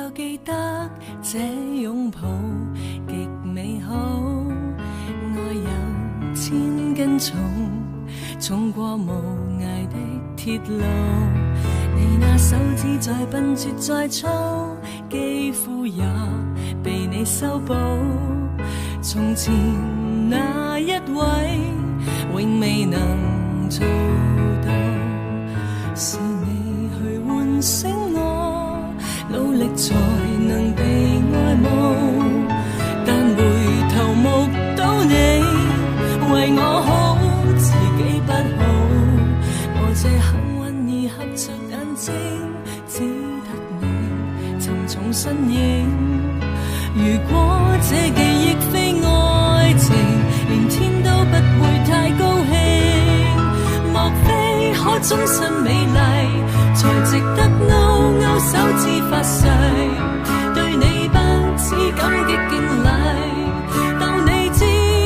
又記得這擁抱極美好，愛有千斤重，重過無涯的鐵路。你那手指再笨拙再粗，肌膚也被你修補。從前那一位永未能做到，是你去喚醒我，努力才能被愛慕。但回頭目睹你為我好，自己不好。我這幸運兒合着眼睛，只得你沉重身影。如果這記憶非愛情，連天都不會太高興。莫非可終身美麗，才值得勾勾手指發誓，對你不止感激敬禮，當你知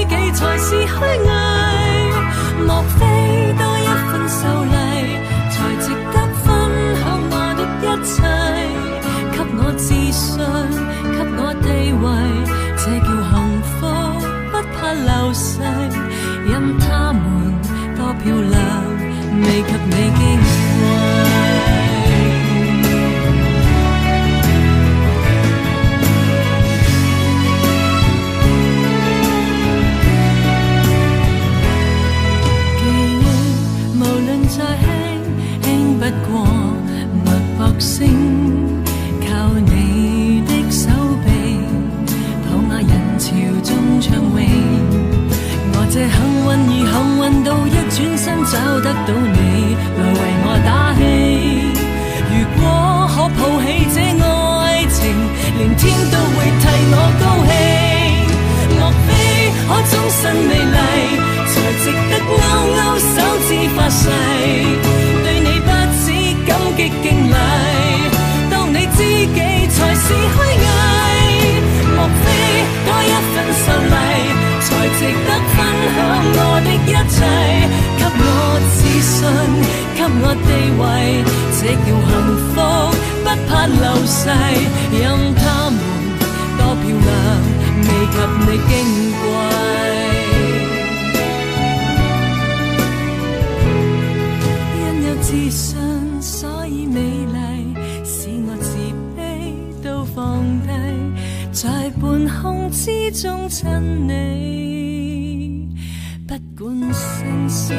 己才是虛偽。莫非多一份秀麗，才值得分享我的一切，給我自信，給我地位，這叫幸福，不怕流逝。任他們多漂亮，未及你矜貴。記憶無論再輕，輕不過脈搏聲，靠你的手臂，抱我人潮中暢泳。我這幸運兒幸運到一轉身找得到你來為我打氣。如果可抱起這愛情，連天都會替我高興。莫非可終身美麗，才值得勾勾手指發誓，對你不止感激敬禮，當你知己才是虛偽。莫非多一份秀麗，才值得分享我的一切，給我自信，給我地位，這叫幸福，不怕流逝。任他們多漂亮，未及你矜貴。因有自信，所以美麗，使我自卑都放低，在半空之中親你，不管生死。